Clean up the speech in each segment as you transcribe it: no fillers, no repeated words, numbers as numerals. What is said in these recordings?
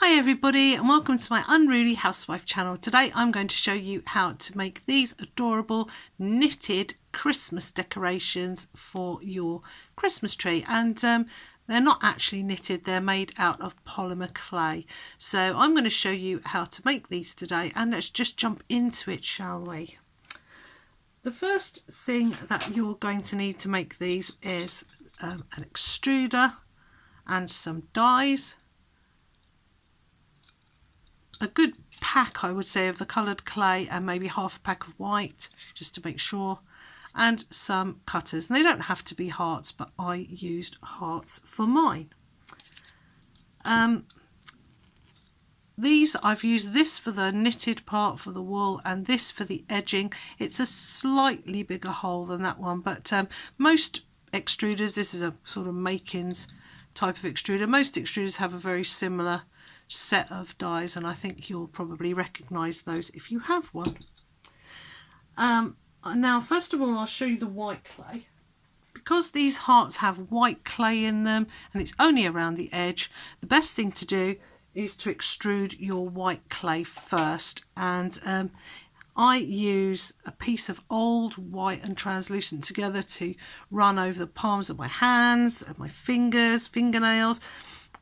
Hi everybody and welcome to my Unruly Housewife channel. Today I'm going to show you how to make these adorable knitted Christmas decorations for your Christmas tree, and they're not actually knitted, they're made out of polymer clay. So I'm going to show you how to make these today, and let's just jump into it, shall we? The first thing that you're going to need to make these is an extruder and some dies. A good pack, I would say, of the coloured clay and maybe half a pack of white, just to make sure, and some cutters. And they don't have to be hearts, but I used hearts for mine. I've used this for the knitted part for the wool and this for the edging. It's a slightly bigger hole than that one, but most extruders, this is a sort of Makins type of extruder. Most extruders have a very similar set of dies, and I think you'll probably recognise those if you have one. Now first of all I'll show you the white clay. Because these hearts have white clay in them and it's only around the edge, the best thing to do is to extrude your white clay first, and I use a piece of old white and translucent together to run over the palms of my hands and my fingers, fingernails,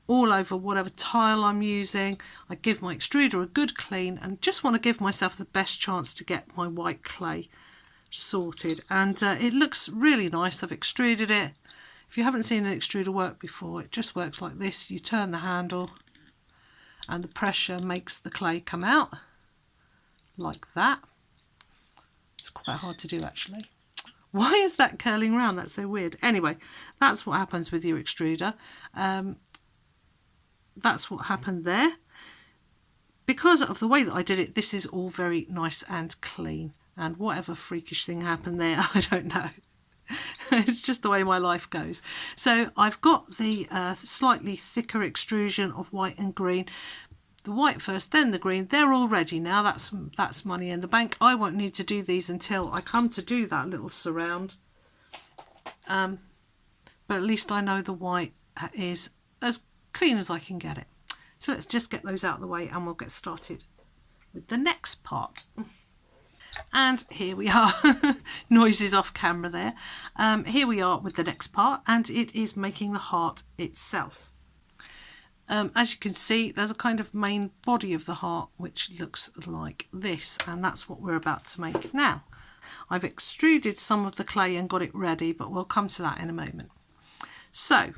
all over whatever tile I'm using. I give my extruder a good clean and just want to give myself the best chance to get my white clay sorted, and it looks really nice. I've extruded it. If you haven't seen an extruder work before, it just works like this. You turn the handle and the pressure makes the clay come out like that. It's quite hard to do actually. Why is that curling round? That's so weird. Anyway, that's what happens with your extruder. That's what happened there. Because of the way that I did it, this is all very nice and clean, and whatever freakish thing happened there, I don't know. It's just the way my life goes. So I've got the slightly thicker extrusion of white and green. The white first, then the green. They're all ready now. That's money in the bank. I won't need to do these until I come to do that little surround. But at least I know the white is as clean as I can get it. So let's just get those out of the way and we'll get started with the next part. And here we are. Noises off camera there. Here we are with the next part, and it is making the heart itself. As you can see, there's a kind of main body of the heart which looks like this, and that's what we're about to make now. I've extruded some of the clay and got it ready, but we'll come to that in a moment. So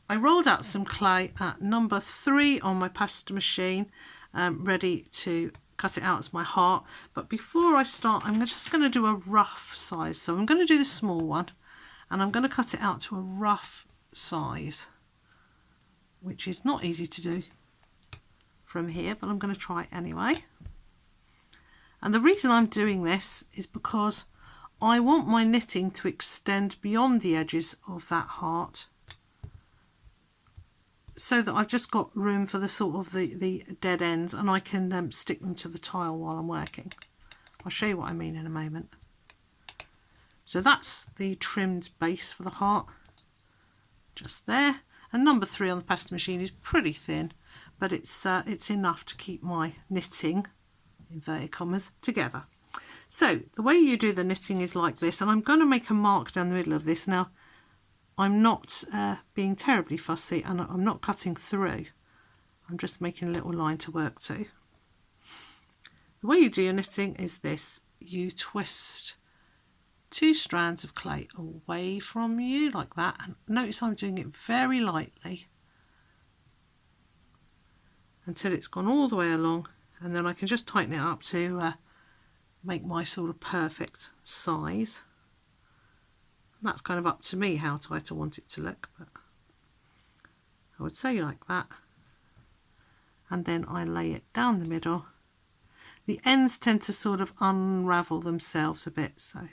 I rolled out some clay at number 3 on my pasta machine, ready to cut it out as my heart. But before I start, I'm just going to do a rough size. So I'm going to do the small one, and I'm going to cut it out to a rough size, which is not easy to do from here, but I'm going to try it anyway. And the reason I'm doing this is because I want my knitting to extend beyond the edges of that heart, so that I've just got room for the sort of the dead ends, and I can stick them to the tile while I'm working. I'll show you what I mean in a moment. So that's the trimmed base for the heart, just there. And number 3 on the pasta machine is pretty thin, but it's enough to keep my knitting, inverted commas, together. So the way you do the knitting is like this, and I'm going to make a mark down the middle of this. Now I'm not being terribly fussy, and I'm not cutting through. I'm just making a little line to work to. The way you do your knitting is this. You twist 2 strands of clay away from you like that, and notice I'm doing it very lightly until it's gone all the way along, and then I can just tighten it up to make my sort of perfect size. That's kind of up to me how tight I want it to look, but I would say like that. And then I lay it down the middle. The ends tend to sort of unravel themselves a bit, so,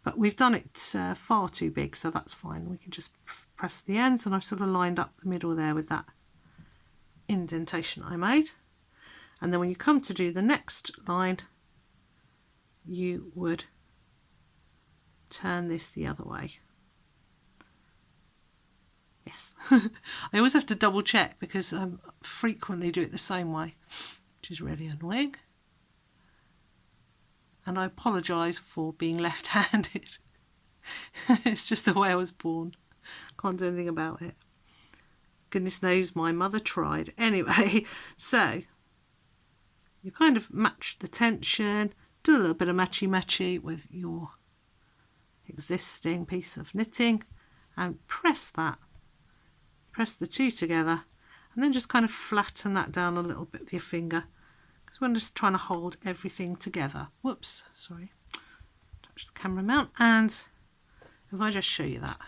but we've done it far too big, so that's fine. We can just press the ends, and I've sort of lined up the middle there with that indentation I made. And then when you come to do the next line, you would turn this the other way. Yeah, yes. I always have to double check because I frequently do it the same way, which is really annoying. And I apologise for being left-handed. It's just the way I was born. Can't do anything about it. Goodness knows my mother tried. Anyway, so you kind of match the tension, do a little bit of matchy-matchy with your existing piece of knitting and press that. Press the two together and then just kind of flatten that down a little bit with your finger because we're just trying to hold everything together. Whoops, sorry. Touch the camera mount, and if I just show you that,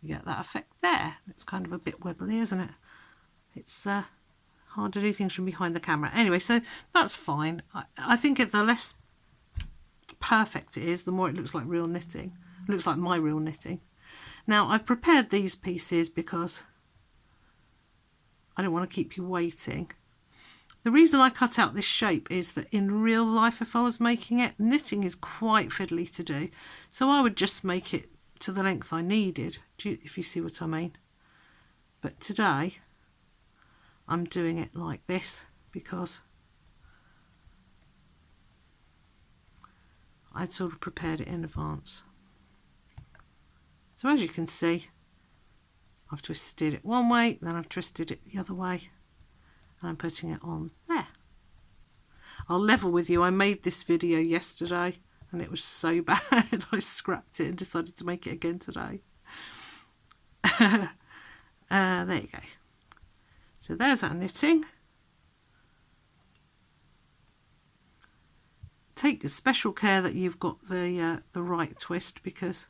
you get that effect there. It's kind of a bit wibbly, isn't it? It's hard to do things from behind the camera. Anyway, so that's fine. I think the less perfect it is, the more it looks like real knitting. It looks like my real knitting. Now, I've prepared these pieces because I don't want to keep you waiting. The reason I cut out this shape is that in real life, if I was making it, knitting is quite fiddly to do. So I would just make it to the length I needed, if you see what I mean. But today, I'm doing it like this because I'd sort of prepared it in advance. So as you can see, I've twisted it one way, then I've twisted it the other way, and I'm putting it on there. I'll level with you, I made this video yesterday and it was so bad I scrapped it and decided to make it again today. There you go. So there's our knitting. Take special care that you've got the right twist, because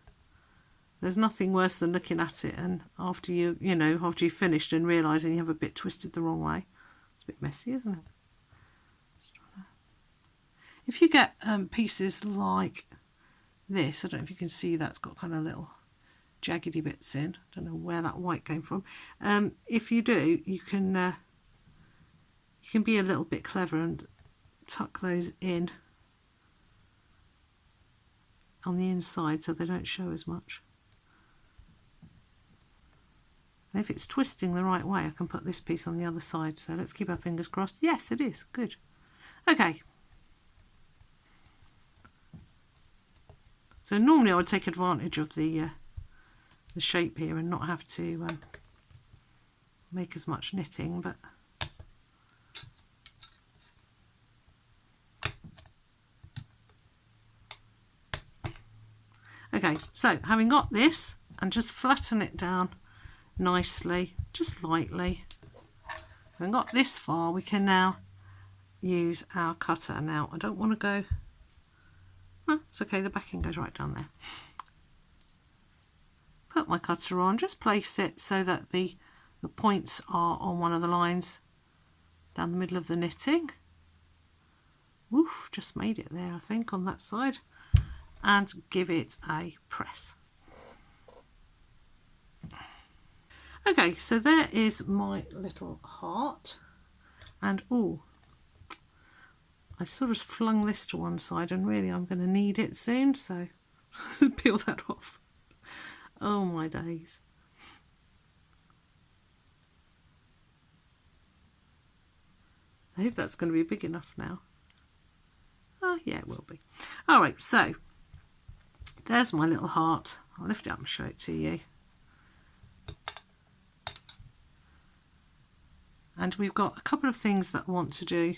there's nothing worse than looking at it and after after you've finished and realising you have a bit twisted the wrong way. It's a bit messy, isn't it? If you get pieces like this, I don't know if you can see, that's got kind of little jaggedy bits in. I don't know where that white came from. If you do, you can be a little bit clever and tuck those in on the inside so they don't show as much. And if it's twisting the right way, I can put this piece on the other side. So let's keep our fingers crossed. Yes, it is. Good. Okay. So normally I would take advantage of the shape here and not have to make as much knitting, but okay, so having got this, and just flatten it down nicely, just lightly. Having got this far, we can now use our cutter. Now I don't want to go, no, it's okay, the backing goes right down there. Put my cutter on, just place it so that the points are on one of the lines down the middle of the knitting. Woof, just made it there I think on that side, and give it a press. Okay, so there is my little heart, and oh, I sort of flung this to one side and really I'm going to need it soon, so peel that off. Oh my days. I hope that's going to be big enough now. Oh yeah, it will be. Alright, so there's my little heart. I'll lift it up and show it to you. And we've got a couple of things that I want to do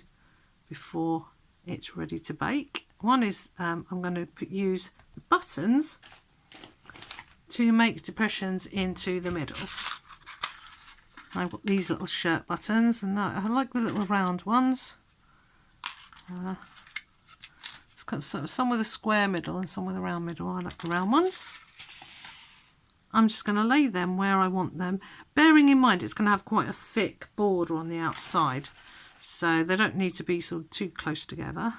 before it's ready to bake. One is I'm going to use the buttons to make depressions into the middle. I've got these little shirt buttons, and I like the little round ones. It's got some with a square middle and some with a round middle. I like the round ones. I'm just going to lay them where I want them, bearing in mind it's going to have quite a thick border on the outside, so they don't need to be sort of too close together.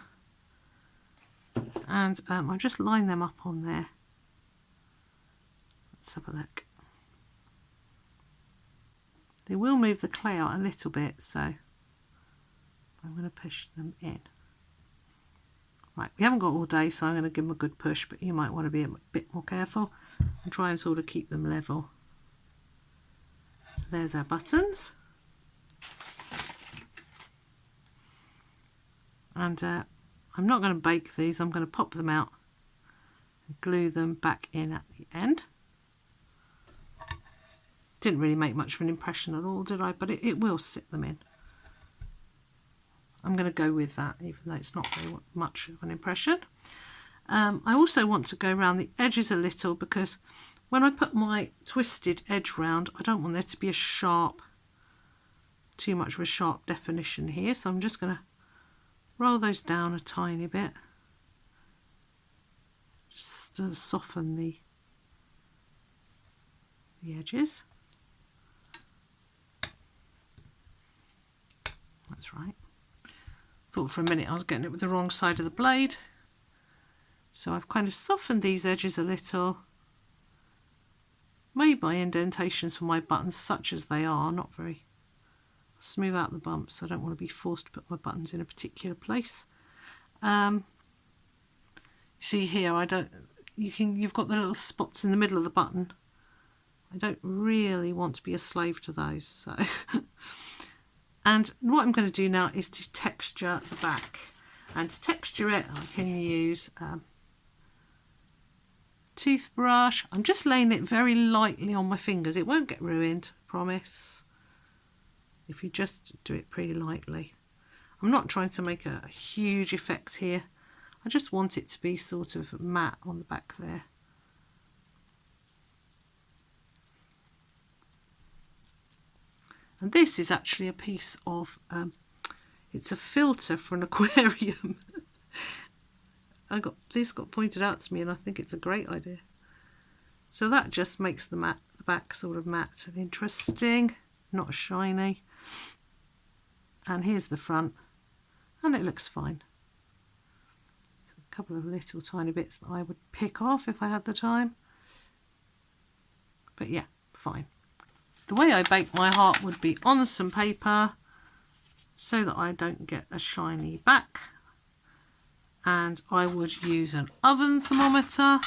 And I'll just line them up on there. Let's have a look. They will move the clay out a little bit, so I'm going to push them in. Right, we haven't got all day, so I'm going to give them a good push, but you might want to be a bit more careful and try and sort of keep them level. there's our buttons. And I'm not going to bake these, I'm going to pop them out and glue them back in at the end. Didn't really make much of an impression at all, did I? But it will sit them in. I'm going to go with that, even though it's not very much of an impression. I also want to go around the edges a little, because when I put my twisted edge round, I don't want there to be too much of a sharp definition here. So I'm just going to roll those down a tiny bit, just to soften the edges. That's right. Thought for a minute I was getting it with the wrong side of the blade. So I've kind of softened these edges a little, made my indentations for my buttons such as they are, not very. Smooth out the bumps. I don't want to be forced to put my buttons in a particular place. See here, you've got the little spots in the middle of the button. I don't really want to be a slave to those. So, and what I'm going to do now is to texture the back. And to texture it, I can use toothbrush. I'm just laying it very lightly on my fingers. It won't get ruined, I promise, if you just do it pretty lightly. I'm not trying to make a huge effect here. I just want it to be sort of matte on the back there. And this is actually a piece of, it's a filter for an aquarium. This got pointed out to me, and I think it's a great idea. So that just makes the back sort of matte and interesting, not shiny. And here's the front, and it looks fine. So a couple of little tiny bits that I would pick off if I had the time. But yeah, fine. The way I bake my heart would be on some paper so that I don't get a shiny back. And I would use an oven thermometer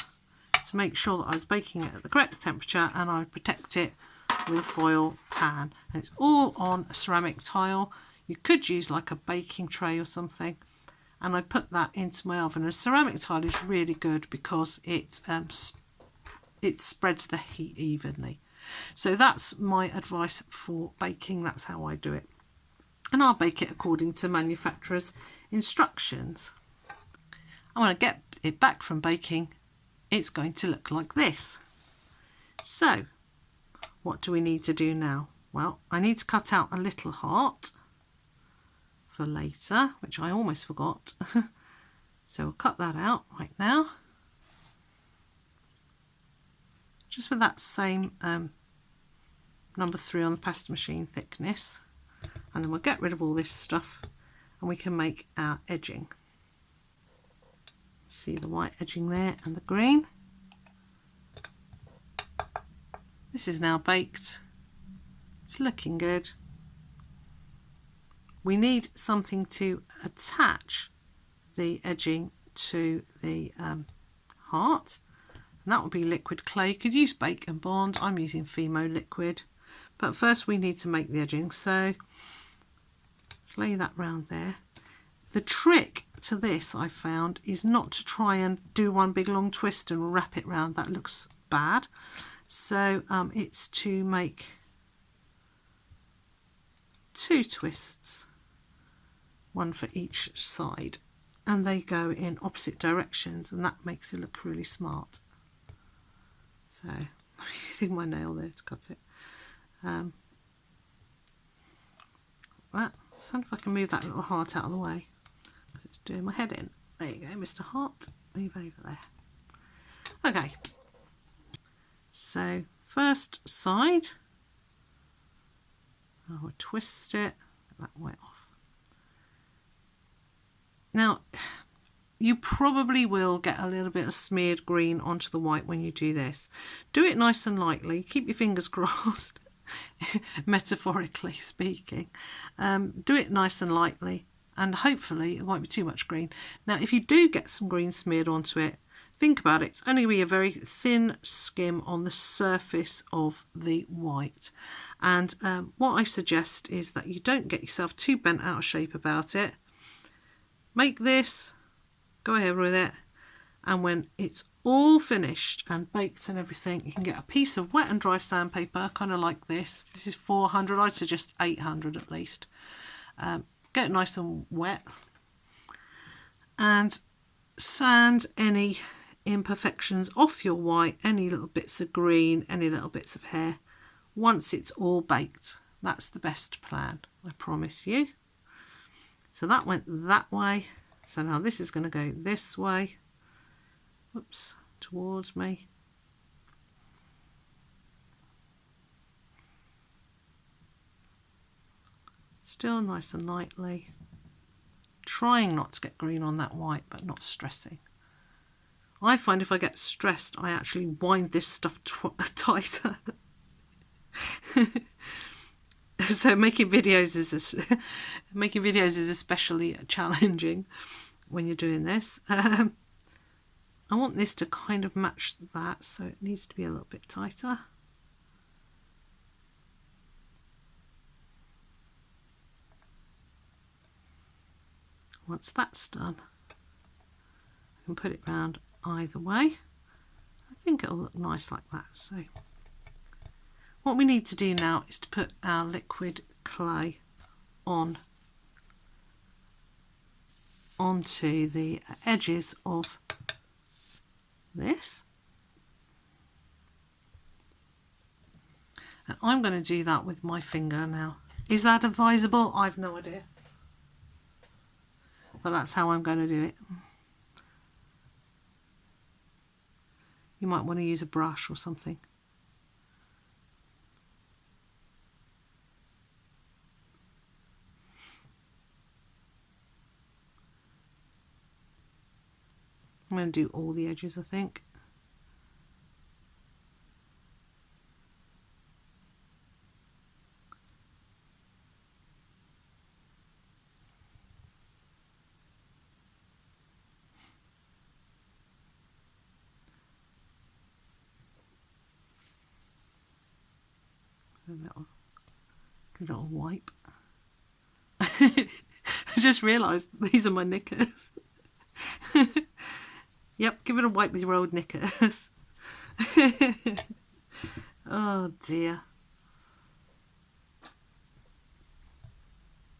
to make sure that I was baking it at the correct temperature, and I would protect it with a foil pan. And it's all on a ceramic tile. You could use like a baking tray or something. And I put that into my oven. And a ceramic tile is really good because it spreads the heat evenly. So that's my advice for baking. That's how I do it. And I'll bake it according to manufacturer's instructions. I want to get it back from baking. It's going to look like this. So what do we need to do now? Well, I need to cut out a little heart for later, which I almost forgot. So I'll cut that out right now. Just with that same number 3 on the pasta machine thickness. And then we'll get rid of all this stuff and we can make our edging. See the white edging there and the green. This is now baked. It's looking good. We need something to attach the edging to the heart, and that would be liquid clay. You could use Bake and Bond. I'm using Fimo liquid, but first we need to make the edging. So lay that round there. The trick to this, I found, is not to try and do one big long twist and wrap it round. That looks bad. So it's to make 2 twists, one for each side, and they go in opposite directions, and that makes it look really smart. So I'm using my nail there to cut it. That. So if I can move that little heart out of the way, because it's doing my head in. There you go, Mr. Heart. Move over there. Okay. So first side, I'll twist it, get that white off. Now, you probably will get a little bit of smeared green onto the white when you do this. Do it nice and lightly. Keep your fingers crossed, metaphorically speaking. Do it nice and lightly, and hopefully it won't be too much green. Now, if you do get some green smeared onto it, think about it, it's only a very thin skim on the surface of the white. And what I suggest is that you don't get yourself too bent out of shape about it. Make this, go ahead with it, and when it's all finished and baked and everything, you can get a piece of wet and dry sandpaper, kind of like this. This is 400, I'd suggest 800 at least. Get it nice and wet and sand any imperfections off your white, any little bits of green, any little bits of hair, once it's all baked. That's the best plan, I promise you. So that went that way. So now this is going to go this way. Whoops, towards me. Still nice and lightly. Trying not to get green on that white, but not stressing. I find if I get stressed, I actually wind this stuff tighter. So making videos is especially challenging when you're doing this. I want this to kind of match that, so it needs to be a little bit tighter. Once that's done, I can put it round either way. I think it'll look nice like that. So what we need to do now is to put our liquid clay onto the edges of this. And I'm going to do that with my finger now. Is that advisable? I've no idea. But that's how I'm going to do it. You might want to use a brush or something. I'm going to do all the edges, I think. A little wipe. I just realised these are my knickers. Yep, give it a wipe with your old knickers. Oh dear.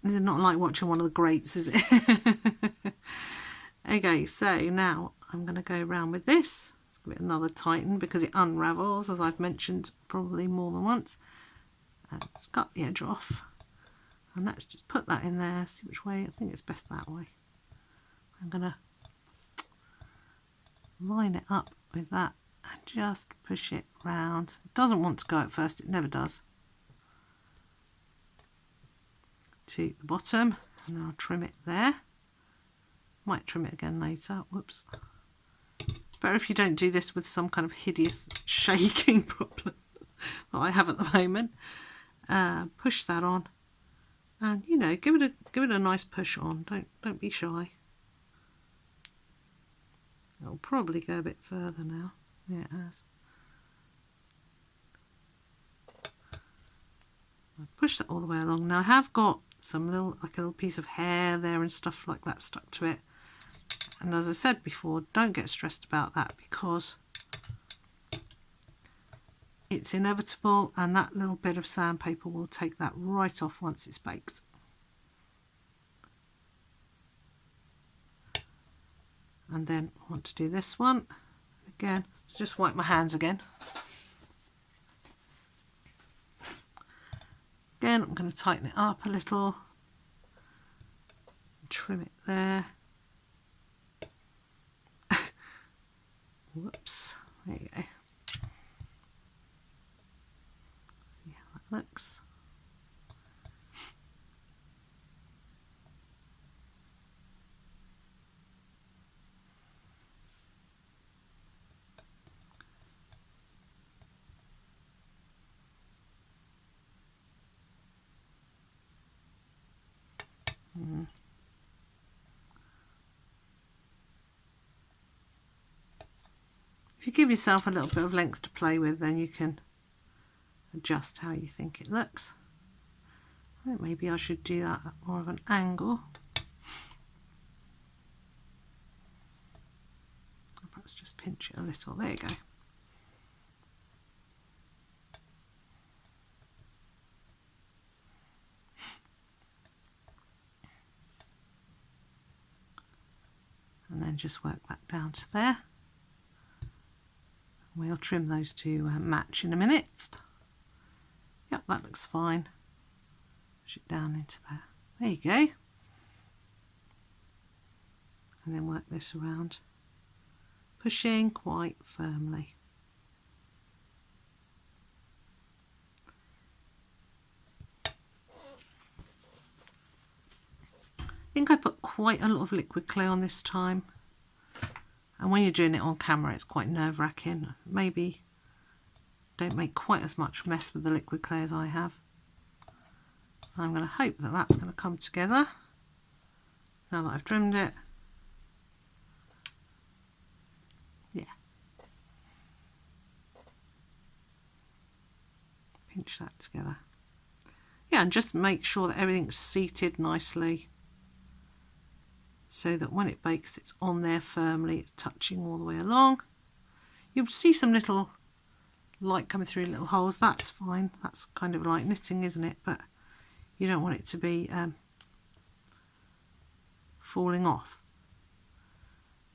This is not like watching one of the greats, is it? Okay, so now I'm going to go around with this. Give it another tighten because it unravels, as I've mentioned probably more than once. And let's cut the edge off. And let's just put that in there, see which way. I think it's best that way. I'm going to line it up with that and just push it round. It doesn't want to go at first, it never does. To the bottom, and I'll trim it there. Might trim it again later. Whoops. Better if you don't do this with some kind of hideous shaking problem that I have at the moment. Push that on, and you know, give it a nice push on. Don't be shy. It'll probably go a bit further now. Yeah, it has. I'll push that all the way along. Now I have got some little, like a little piece of hair there and stuff like that stuck to it. And as I said before, don't get stressed about that because it's inevitable, and that little bit of sandpaper will take that right off once it's baked. And then I want to do this one again. Let's just wipe my hands again. Again, I'm going to tighten it up a little, trim it there. Whoops, there you go. See how that looks. give yourself a little bit of length to play with, then you can adjust how you think it looks. I think maybe I should do that at more of an angle. I'll perhaps just pinch it a little. There you go. And then just work back down to there. We'll trim those to match in a minute. Yep, that looks fine. Push it down into there. There you go. And then work this around, pushing quite firmly. I think I put quite a lot of liquid clay on this time, and when you're doing it on camera it's quite nerve-wracking. Maybe don't make quite as much mess with the liquid clay as I have. I'm going to hope that that's going to come together now that I've trimmed it. Yeah. Pinch that together. Yeah, and just make sure that everything's seated nicely, so that when it bakes it's on there firmly, it's touching all the way along. You'll see some little light coming through little holes. That's fine, that's kind of like knitting, isn't it? But you don't want it to be falling off.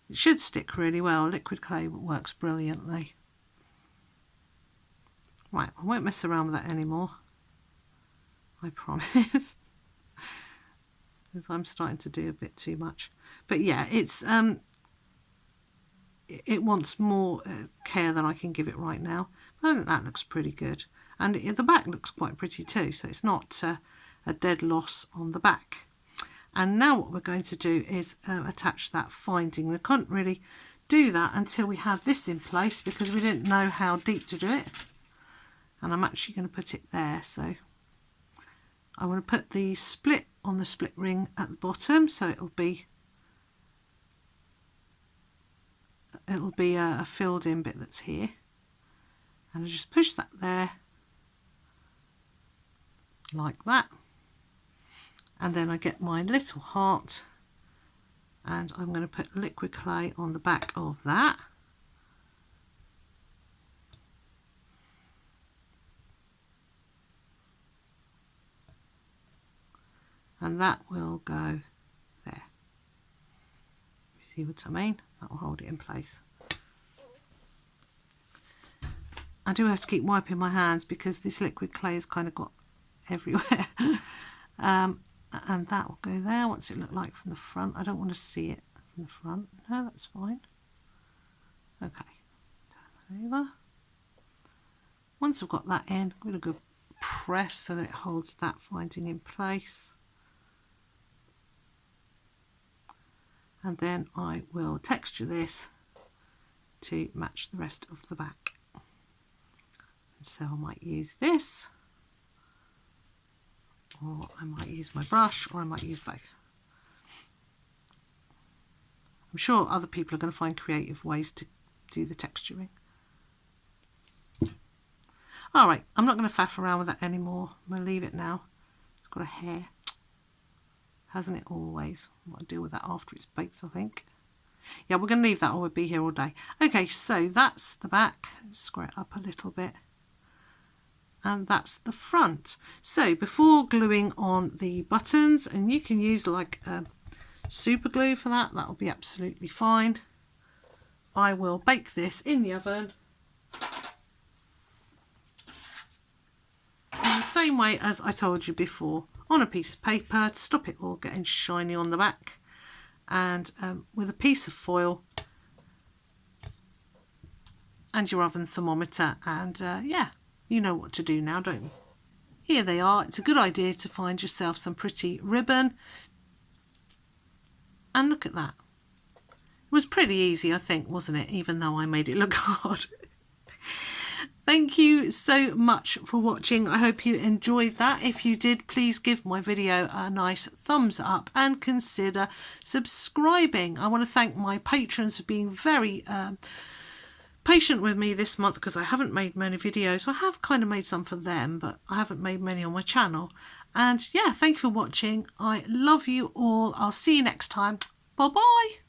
It should stick really well. Liquid clay works brilliantly. Right, I won't mess around with that anymore, I promise. Because I'm starting to do a bit too much. But yeah, it's it wants more care than I can give it right now. But I think that looks pretty good, and the back looks quite pretty too, so it's not a dead loss on the back. And now what we're going to do is attach that finding. We couldn't really do that until we had this in place because we didn't know how deep to do it, and I'm actually going to put it there. So I want to put the split on the split ring at the bottom, so it'll be a filled in bit that's here, and I just push that there like that, and then I get my little heart, and I'm going to put liquid clay on the back of that. And that will go there. You see what I mean? That will hold it in place. I do have to keep wiping my hands because this liquid clay has kind of got everywhere. And that will go there. What's it look like from the front? I don't want to see it from the front. No, that's fine. Okay, turn that over. Once I've got that in, I'm going to go press so that it holds that finding in place. And then I will texture this to match the rest of the back. And so I might use this, or I might use my brush, or I might use both. I'm sure other people are going to find creative ways to do the texturing. Alright, I'm not going to faff around with that anymore. I'm going to leave it now. It's got a hair. Hasn't it always? I'll deal with that after it's baked, I think. Yeah, we're going to leave that or we'll be here all day. Okay, so that's the back. Square it up a little bit. And that's the front. So before gluing on the buttons, and you can use like super glue for that, that'll be absolutely fine. I will bake this in the oven in the same way as I told you before, on a piece of paper to stop it all getting shiny on the back, and with a piece of foil and your oven thermometer, and yeah, you know what to do now, don't you? Here they are. It's a good idea to find yourself some pretty ribbon, and look at that. It was pretty easy, I think, wasn't it, even though I made it look hard. Thank you so much for watching. I hope you enjoyed that. If you did, please give my video a nice thumbs up and consider subscribing. I want to thank my patrons for being very patient with me this month because I haven't made many videos. I have kind of made some for them, but I haven't made many on my channel. And yeah, thank you for watching. I love you all. I'll see you next time. Bye bye.